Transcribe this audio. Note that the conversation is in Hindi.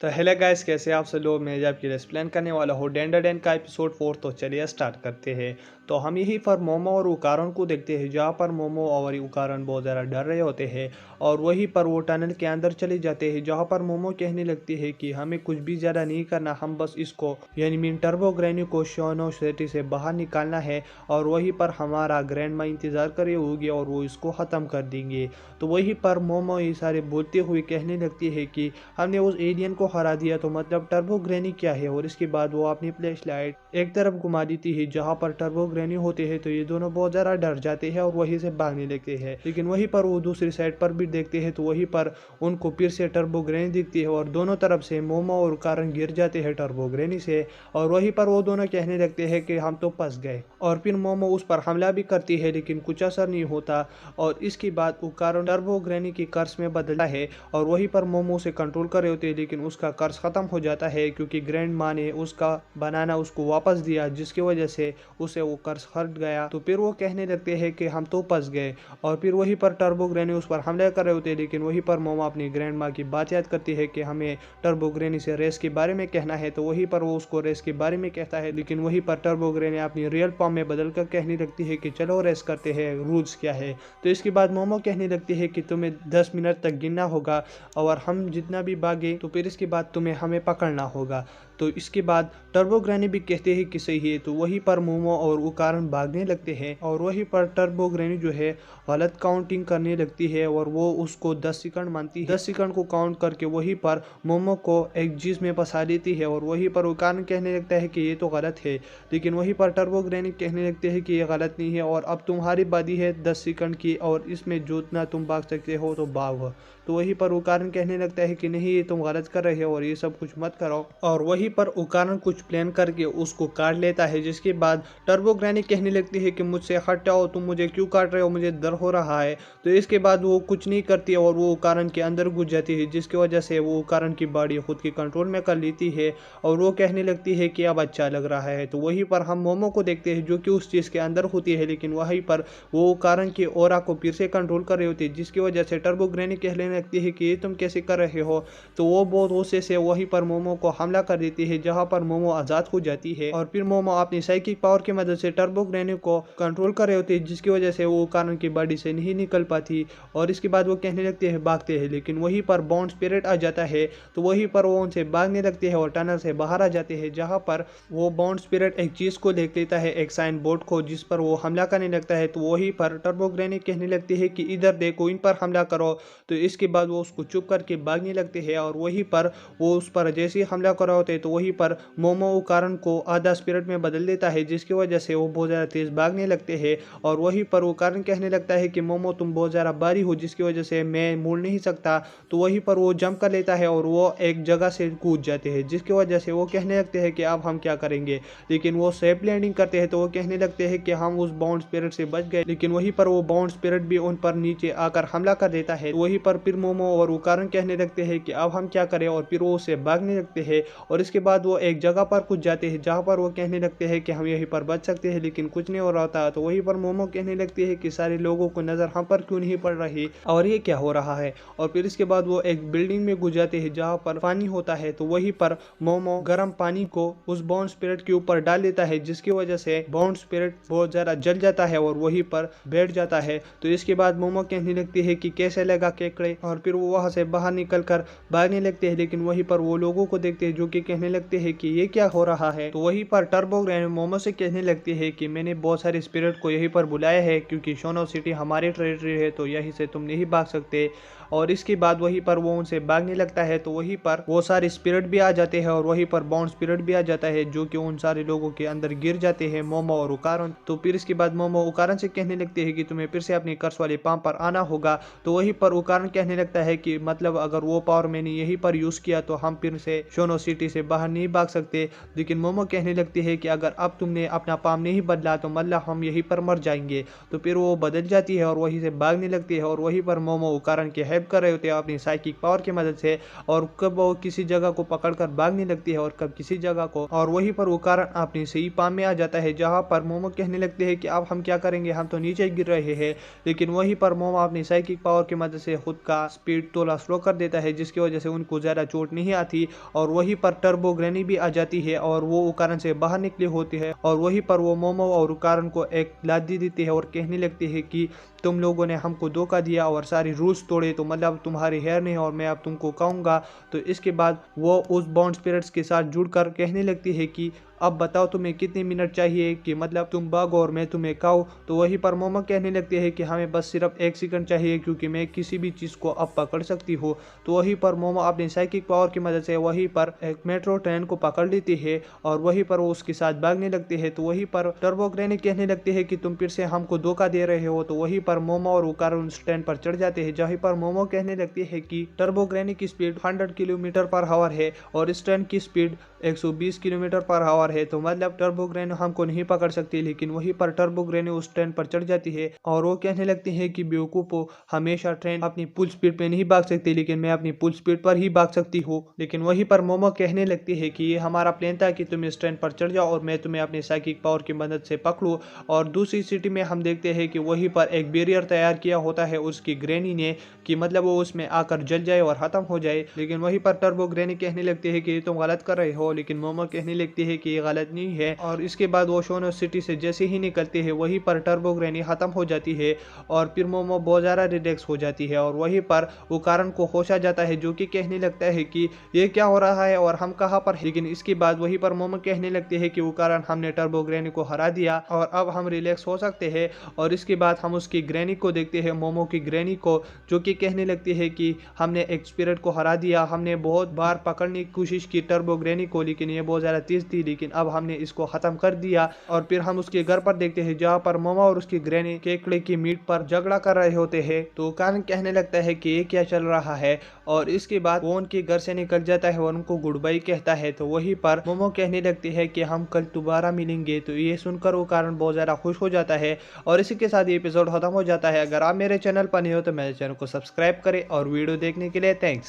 तो हेलो गाइस, कैसे आप सब लोग। मैं आपके लिए एक्सप्लेन करने वाला हूँ डेंडर डेन का एपिसोड 4। तो चलिए स्टार्ट करते हैं। तो हम यहीं पर मोमो और उकारण को देखते हैं, जहाँ पर मोमो और उकारण बहुत ज़्यादा डर रहे होते हैं और वहीं पर वो टनल के अंदर चले जाते हैं, जहाँ पर मोमो कहने लगती है कि हमें कुछ भी ज़्यादा नहीं करना, हम बस इसको यानी मीन टर्बो ग्रैनी को शोनो सिटी से बाहर निकालना है और वहीं पर हमारा ग्रैंड माँ इंतज़ार करे होगी और वो इसको ख़त्म कर देंगे। तो वहीं पर मोमो ये सारे बोलते हुए कहने लगती है कि हमने उस एलियन को हरा दिया, तो मतलब टर्बो ग्रैनी क्या है। और इसके बाद वो अपनी फ्लैश लाइट एक तरफ घुमा देती है जहाँ पर टर्बो ग्रैनी होते हैं। तो ये दोनों बहुत ज़्यादा डर जाते हैं और वहीं से भागने लगते हैं, लेकिन वहीं पर वो दूसरी साइड पर भी देखते हैं तो वहीं पर उनको फिर से टर्बो ग्रैनी दिखती है और दोनों तरफ से मोमो और कारण गिर जाते हैं टर्बो ग्रैनी से। और वहीं पर वो दोनों कहने लगते हैं कि हम तो फंस गए। और फिर मोमो उस पर हमला भी करती है, लेकिन कुछ असर नहीं होता। और इसके बाद वो कारण टर्बो ग्रैनी की कर्स में बदला है और वहीं पर मोमो से कंट्रोल कर रहे होते हैं, लेकिन उसका कर्ज खत्म हो जाता है क्योंकि ग्रैंड माँ ने उसका बनाना उसको वापस दिया, जिसकी वजह से उसे वो कर्ज हट गया। तो फिर वो कहने लगते हैं कि हम तो फंस गए। और फिर वहीं पर टर्बो ग्रैनी उस पर हमला कर रहे होते हैं, लेकिन वहीं पर मोमो अपनी ग्रैंड माँ की बात याद करती है कि हमें टर्बो ग्रैनी से रेस के बारे में कहना है। तो वहीं पर वो उसको रेस के बारे में कहता है, लेकिन वहीं पर टर्बो ग्रैनी अपनी रियल फॉर्म में बदल कर कहने लगती है कि चलो रेस करते हैं, रूल्स क्या है। तो इसके बाद मोमो कहने लगती है कि तुम्हें 10 मिनट तक गिनना होगा और हम जितना भी भागे तो फिर इसके बाद तुम्हें हमें पकड़ना होगा। तो इसके बाद टर्बो ग्रैनी भी कहते हैं कि सही है। तो वहीं पर मोमो और उकारण भागने लगते हैं और वहीं पर टर्बो ग्रैनी जो है गलत काउंटिंग करने लगती है और वो उसको 10 सेकंड मानती है। 10 सेकंड को काउंट करके वहीं पर मोमो को एक चीज में फंसा देती है और वहीं पर उकारण कहने लगता है कि ये तो गलत है, लेकिन वहीं पर टर्बो ग्रैनी कहने लगते हैं कि ये गलत नहीं है और अब तुम्हारी बारी है 10 सेकंड की और इसमें जितना तुम भाग सकते हो तो भागो। तो वहीं पर उकारण कहने लगता है कि नहीं, ये तुम गलत कर रहे हो और ये सब कुछ मत करो। और वहीं पर उकारण कुछ प्लान करके उसको काट लेता है, जिसके बाद टर्बो ग्रैनी कहने लगती है कि मुझसे हट जाओ, तुम मुझे क्यों काट रहे हो, मुझे डर हो रहा है। तो इसके बाद वो कुछ नहीं करती और वो उकारण के अंदर घुस जाती है, जिसकी वजह से वो उकारण की बॉडी खुद के कंट्रोल में कर लेती है और वो कहने लगती है कि अब अच्छा लग रहा है। तो वहीं पर हम मोमो को देखते हैं जो कि उस चीज़ के अंदर होती है, लेकिन वहीं पर वो उकारण की ओरा को फिर से कंट्रोल कर रही होती है, जिसकी वजह से टर्बो ग्रैनी कहने लगती है कि ये तुम कैसे कर रहे हो। तो वो बहुत गुस्से से वहीं पर मोमो को हमला कर देती है, जहां पर मोमो आजाद हो जाती है और फिर मोमो अपनी साइकिक पावर की मदद से टर्बो ग्रैनी को कंट्रोल कर रहे होते हैं, जिसकी वजह से वो कारण की बॉडी से नहीं निकल पाती। और इसके बाद वो कहने लगते हैं भागते हैं, लेकिन वहीं पर बॉन्ड स्पिरिट आ जाता है। तो वहीं पर वो उनसे भागने लगते हैं और टनल से बाहर आ जाते हैं, जहां पर वो बॉन्ड स्पिरिट एक चीज को देख लेता है, एक साइन बोर्ड को, जिस पर वो हमला करने लगता है। तो वहीं पर टर्बो ग्रैनी कहने लगती है कि इधर देखो, इन पर हमला करो। तो इसके बाद वो उसको चुप करके भागने लगते हैं और वहीं पर वो उस पर जैसे ही हमला कर रहे होते हैं तो वहीं पर मोमो उकारण को आधा स्पिरिट में बदल देता है, जिसकी वजह से वो बहुत ज़्यादा तेज भागने लगते हैं। और वहीं पर उकारण कहने लगता है कि मोमो तुम बहुत ज़्यादा भारी हो, जिसकी वजह से मैं मुड़ नहीं सकता। तो वहीं पर वो जंप कर लेता है और वो एक जगह से कूद जाते हैं, जिसकी वजह से वो कहने लगते हैं कि अब हम क्या करेंगे। लेकिन वो सेफ लैंडिंग करते हैं। तो वो कहने लगते हैं कि हम उस बाउंड स्पिरिट से बच गए, लेकिन वहीं पर वो बाउंड स्पिरिट भी उन पर नीचे आकर हमला कर देता है। वहीं पर फिर मोमो और उकारण कहने लगते हैं कि अब हम क्या करें और फिर वो उससे भागने लगते हैं। और इसके बाद वो एक जगह पर कुछ जाते हैं जहाँ पर वो कहने लगते हैं कि हम यहीं पर बच सकते हैं, लेकिन कुछ नहीं हो रहा था। तो वहीं पर मोमो कहने लगती है कि सारे लोगों को नजर हम पर क्यों नहीं पड़ रही और ये क्या हो रहा है। और फिर इसके बाद वो एक बिल्डिंग में घुस जाते हैं जहाँ पर पानी होता है। तो वहीं पर मोमो गर्म पानी को उस बाउंड स्पिरिट के ऊपर डाल देता है, जिसकी वजह से बाउंड स्पिरिट बहुत ज्यादा जल जाता है और वहीं पर बैठ जाता है। तो इसके बाद मोमो कहने लगती है कि कैसे लगा केकड़े, और फिर वो वहां से बाहर निकल कर भागने लगते हैं, लेकिन वहीं पर वो लोगों को देखते हैं जो कि कहने लगते हैं कि ये क्या हो रहा है। तो वहीं पर टर्बो ग्रैनी मोमो से कहने लगती है कि मैंने बहुत सारे स्पिरिट को यहीं पर बुलाया है क्योंकि शोनो सिटी हमारी टेरिटरी है, तो यहीं से तुम नहीं भाग सकते। और इसके बाद वहीं पर वो उनसे भागने लगता है। तो वहीं पर वो सारे स्पिरिट भी आ जाते हैं और वहीं पर बाउंड स्पिरिट भी आ जाता है, जो कि उन सारे लोगों के अंदर गिर जाते हैं, मोमो और उकारण। तो फिर इसके बाद मोमो उकारण से कहने लगते हैं कि तुम्हें फिर से अपनी कर्स वाले पाम पर आना होगा। तो वहीं पर उकारण कहने लगता है कि मतलब अगर वो पावर मैंने यहीं पर यूज किया तो हम फिर से शोनो सिटी से बाहर नहीं भाग सकते। लेकिन मोमो कहने लगती है कि अगर अब तुमने अपना पाम नहीं बदला तो मतलब हम यहीं पर मर जाएंगे। तो फिर वो बदल जाती है और वहीं से भागने लगती है और वहीं पर मोमो उकारण की हेल्प एस्केप कर रहे होते हैं अपनी साइकिक पावर की मदद से, और कब वो किसी जगह को पकड़कर भागने लगती है और कब किसी जगह को, और वहीं पर वो कारण अपनी सही पाम में आ जाता है जहां पर मोमो कहने लगते हैं कि अब हम क्या करेंगे, हम तो नीचे गिर रहे हैं। लेकिन वहीं पर मोमो अपनी साइकिक पावर की मदद से खुद का स्पीड थोड़ा स्लो कर देता है जिसकी वजह से उनको ज़्यादा चोट नहीं आती, और वहीं पर टर्बो ग्रैनी भी आ जाती है और वो कारण से बाहर निकली होती है, और वहीं पर वो मोमो और कारण को एक लादी देती है और कहने लगती है कि तुम लोगों ने हमको धोखा दिया और सारी रूल्स तोड़े, तो मतलब तुम्हारी हेयर नहीं और मैं अब तुमको कहूँगा। तो इसके बाद वो उस बॉन्ड स्पिरिट्स के साथ जुड़कर कहने लगती है कि अब बताओ तुम्हें कितने मिनट चाहिए कि मतलब तुम भागो और मैं तुम्हें खाऊं। तो वहीं पर मोमो कहने लगते हैं कि हमें बस सिर्फ 1 सेकंड चाहिए क्योंकि मैं किसी भी चीज़ को अब पकड़ सकती हूँ। तो वहीं पर मोमो अपनी साइकिक पावर की मदद से वहीं पर एक मेट्रो ट्रेन को पकड़ लेती है और वहीं पर वो उसके साथ भागने लगते हैं। तो वहीं पर टर्बो ग्रैनी कहने लगते हैं कि तुम फिर से हमको धोखा दे रहे हो। तो वहीं पर मोमो और उकार उस ट्रेन पर चढ़ जाते हैं जहीं पर मोमो कहने लगती है कि टर्बो ग्रैनी की स्पीड 100 किलोमीटर पर आवर है और इस ट्रेन की स्पीड 120 किलोमीटर पर आवर है, तो मतलब टर्बो ग्रैनी हमको नहीं पकड़ सकती। लेकिन वहीं पर टर्बो ग्रैनी उस ट्रेन पर चढ़ जाती है और वो कहने लगती है कि बेवकूफो, हमेशा ट्रेन अपनी फुल स्पीड पे नहीं भाग सकती लेकिन मैं अपनी फुल स्पीड पर ही भाग सकती हूँ। लेकिन वहीं पर मोमो कहने लगती है कि ये हमारा प्लान था कि तुम इस ट्रेन पर चढ़ जाओ और मैं तुम्हें अपनी साइकिक पावर की मदद से पकड़ूं। और दूसरी सिटी में हम देखते हैं कि वहीं पर एक बैरियर तैयार किया होता है उसकी ग्रैनी ने कि मतलब वो उसमें आकर जल जाए और खत्म हो जाए। लेकिन वहीं पर टर्बो ग्रैनी कहने लगती है कि तुम गलत कर रहे हो, लेकिन मोमो कहने लगती है कि ये गलत नहीं है। और इसके बाद वो शोनो सिटी से जैसे ही निकलते हैं वहीं पर टर्बो ग्रैनी खत्म हो जाती है और फिर मोमो बहुत ज़्यादा रिलैक्स हो जाती है और वहीं पर वो कारण को होश आ जाता है जो कि कहने लगता है कि ये क्या हो रहा है और हम कहाँ पर हैं। लेकिन इसके बाद वहीं पर मोमो कहने लगते हैं कि वो कारण हमने टर्बो ग्रैनी को हरा दिया और अब हम रिलैक्स हो सकते हैं। और इसके बाद हम उसकी ग्रैनी को देखते हैं, मोमो की ग्रैनी को, जो कि कहने लगती है कि हमने एक स्पिरिट को हरा दिया, हमने बहुत बार पकड़ने की कोशिश की टर्बो ग्रैनी को लेकिन ये बहुत ज़्यादा तेज थी, लेकिन अब हमने इसको ख़त्म कर दिया। और फिर हम उसके घर पर देखते हैं जहाँ पर मोमो और उसकी ग्रैनी केकड़े की मीट पर झगड़ा कर रहे होते हैं। तो कारण कहने लगता है कि ये क्या चल रहा है और इसके बाद वो उनके घर से निकल जाता है और उनको गुड बाय कहता है। तो वहीं पर मोमो कहने लगती है कि हम कल दोबारा मिलेंगे। तो ये सुनकर वो कारण बहुत ज़्यादा खुश हो जाता है और इसी के साथ ये एपिसोड खत्म हो जाता है। अगर आप मेरे चैनल पर नहीं हो तो मेरे चैनल को सब्सक्राइब करें और वीडियो देखने के लिए थैंक्स।